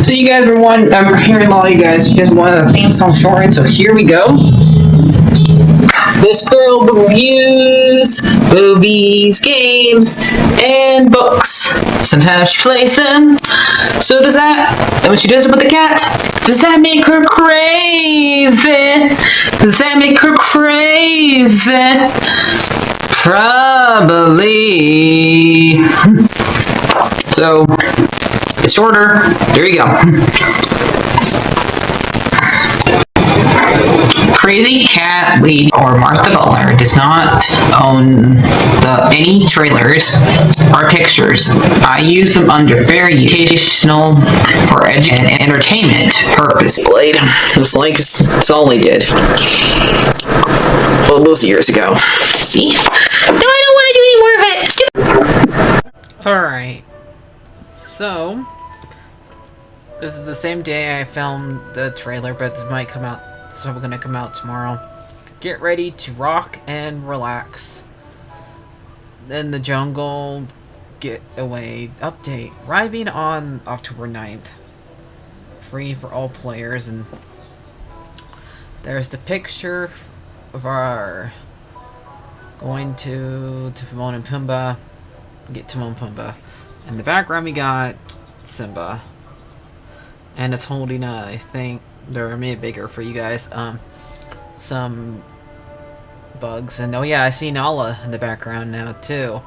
So you guys were I'm hearing a lot of you guys wanted a theme song short, so here we go. This girl reviews movies, games, and books. Sometimes she plays them. So does that, and when she does it with the cat, does that make her crazy? Does that make her crazy? Probably. So, it's shorter. There you go. CrazyCatLady or Martha Butler does not own any trailers or pictures. I use them under fair educational for and entertainment purpose. Blade, it's like it's all they did. Well, those years ago. See? No, I don't want to do any more of it. Alright. So, this is the same day I filmed the trailer, but this might come out. So we're gonna come out tomorrow. Get ready to rock and relax. Then the Jungle Getaway update arriving on October 9th. Free for all players, and there's the picture of our going to Timon and Pumbaa. Get Timon and Pumbaa. In the background we got Simba. And it's holding I think they're made bigger for you guys. Some bugs, and oh yeah, I see Nala in the background now too.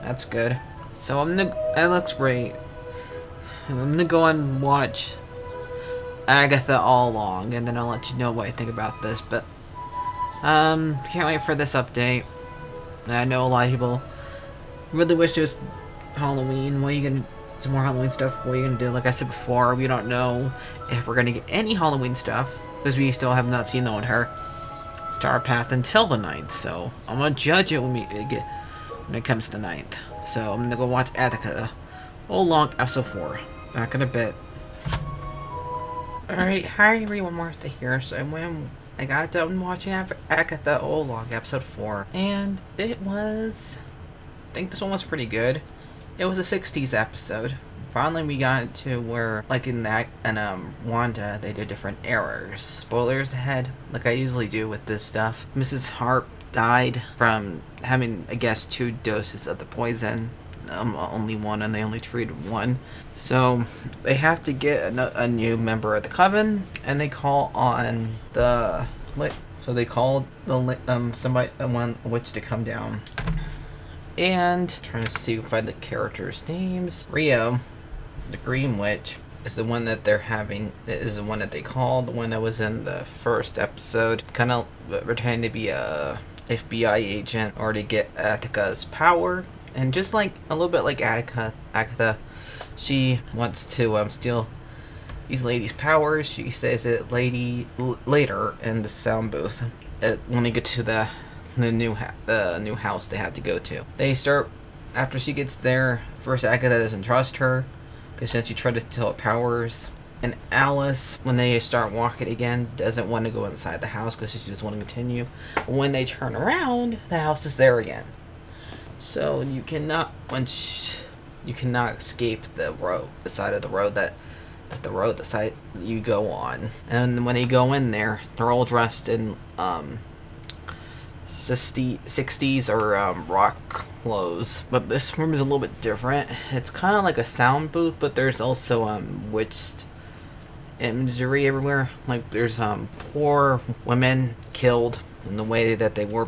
That's good. So that looks great. I'm gonna go and watch Agatha all along, and then I'll let you know what I think about this. But can't wait for this update. I know a lot of people really wish it was Halloween. What are you gonna? Some more Halloween stuff. What are you gonna do? Like I said before, we don't know if we're gonna get any Halloween stuff because we still have not seen her Star Path until the 9th. So I'm gonna judge it when it comes to the 9th. So I'm gonna go watch Agatha. Oh, long episode 4. Back in a bit. Alright, hi everyone, Martha here. So when I got done watching Agatha all along episode 4, and it was, I think this one was pretty good. It was a 60s episode. Finally, we got to where, like in Wanda, they did different errors. Spoilers ahead, like I usually do with this stuff. Mrs. Harp died from having, I guess, 2 doses of the poison. Only one, and they only treated one. So they have to get a new member of the coven, and they call on the so they called the one witch to come down. And trying to see find the characters' names. Rio, the Green Witch, is the one that they're having. Is the one that they called. The one that was in the first episode, kind of pretending to be a FBI agent or to get Atika's power. And just like a little bit like Agatha, she wants to steal these ladies' powers. She says it later in the sound booth when they get to the new house they have to go to. They start after she gets there. First, Agatha doesn't trust her because since she tried to steal her powers, and Alice, when they start walking again, doesn't want to go inside the house because she just want to continue. When they turn around, the house is there again. So you cannot escape the side of the road that you go on. And when they go in there, they're all dressed in 60s or rock clothes. But this room is a little bit different. It's kind of like a sound booth, but there's also witched imagery everywhere. Like there's poor women killed in the way that they were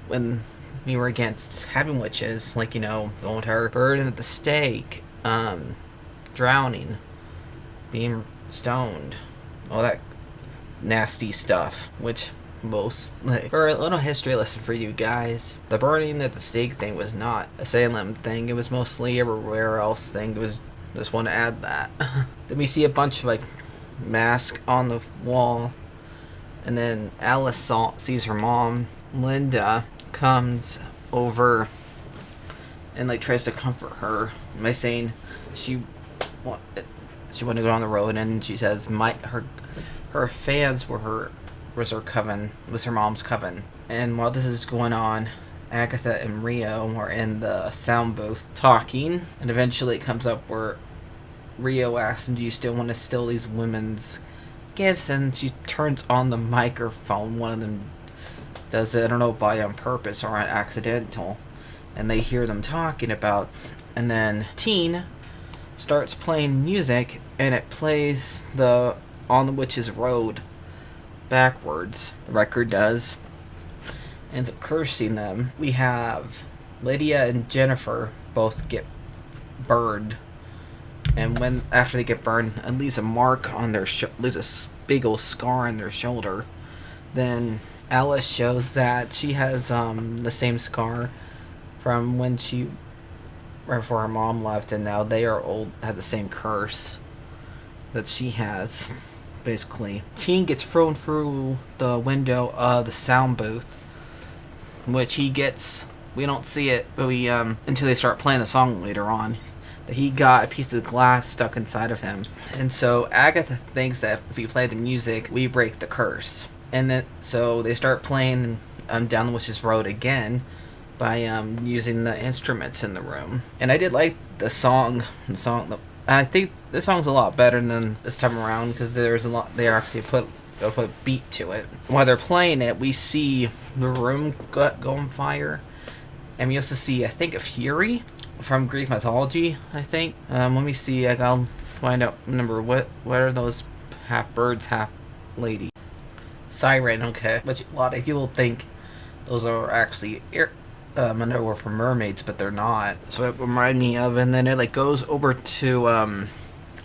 when we were against having witches, like, you know, going to her burden at the stake, drowning, being stoned, all that nasty stuff, which for a little history lesson for you guys, the burning at the stake thing was not a Salem thing. It was mostly everywhere else thing. It was just want to add that. Then we see a bunch of like masks on the wall, and then Alice sees her mom. Linda comes over and like tries to comfort her by saying she want to go on the road, and she says her fans was her mom's coven. And while this is going on, Agatha and Rio are in the sound booth talking, and eventually it comes up where Rio asks him, "Do you still want to steal these women's gifts?" And she turns on the microphone. One of them does it, I don't know, by on purpose or on accidental, and they hear them talking about. And then Teen starts playing music, and it plays the On the Witch's Road backwards. The record does. Ends up cursing them. We have Lydia and Jennifer both get burned, and when after they get burned, it leaves a mark on their leaves a big old scar on their shoulder. Then Alice shows that she has the same scar from when she right before her mom left, and now they are old, have the same curse that she has. Basically, Teen gets thrown through the window of the sound booth, which he gets. We don't see it, but we until they start playing the song later on, that he got a piece of glass stuck inside of him, and so Agatha thinks that if we play the music, we break the curse, and then so they start playing Down the Witch's Road again by using the instruments in the room. And I did like the song. I think the song's a lot better than this time around because there's a lot. They actually put beat to it. While they're playing it, we see the room go on fire, and we also see, I think, a fury from Greek mythology. I think. Let me see. I gotta find out. Remember what are those half birds, half lady? Siren. Okay, which a lot of people think those are actually underwear for mermaids, but they're not. So it reminded me of, and then it like goes over to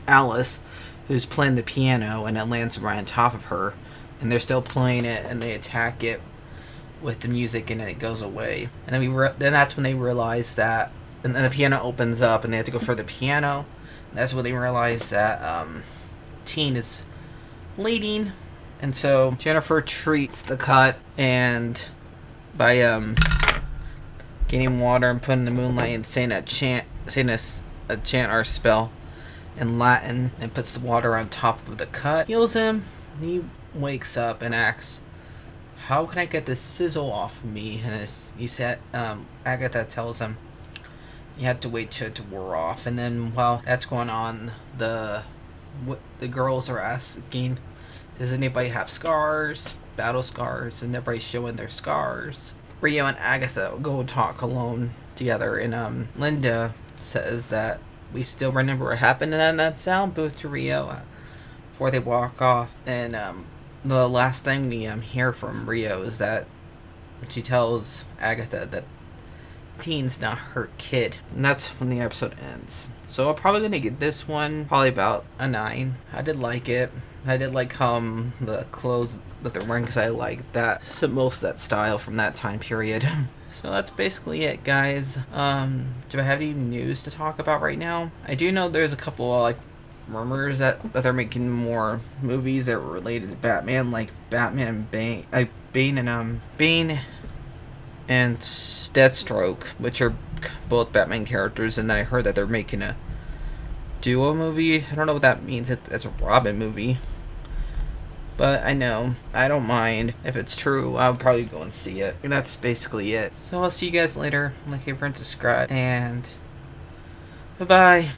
Alice, who's playing the piano, and it lands right on top of her, and they're still playing it, and they attack it with the music, and it goes away. And then then that's when they realize that, and then the piano opens up, and they have to go for the piano. And that's when they realize that Teen is bleeding, and so Jennifer treats the cut, and by getting water and putting the moonlight and saying a chant or spell in Latin, and puts the water on top of the cut, heals him. He wakes up and asks, "How can I get this sizzle off of me?" And he said, Agatha tells him, "You have to wait till it wore off." And then while that's going on, the girls are asking, "Does anybody have scars, battle scars?" And everybody's showing their scars. Rio and Agatha go talk alone together, and Linda says that we still remember what happened in that sound booth to Rio before they walk off. And the last thing we hear from Rio is that she tells Agatha that Teen's not her kid, and that's when the episode ends. So I'm probably gonna give this one probably about a 9. I did like it. I did like the clothes that they're wearing, because I like that, most of that style from that time period. So that's basically it, guys. Do I have any news to talk about right now? I do know there's a couple like rumors that they're making more movies that were related to Batman, like Batman and Bane and Deathstroke, which are both Batman characters, and I heard that they're making a duo movie. I don't know what that means. It's a Robin movie. But I know, I don't mind. If it's true, I'll probably go and see it. And that's basically it. So I'll see you guys later. Like, favorite, and subscribe, and bye-bye.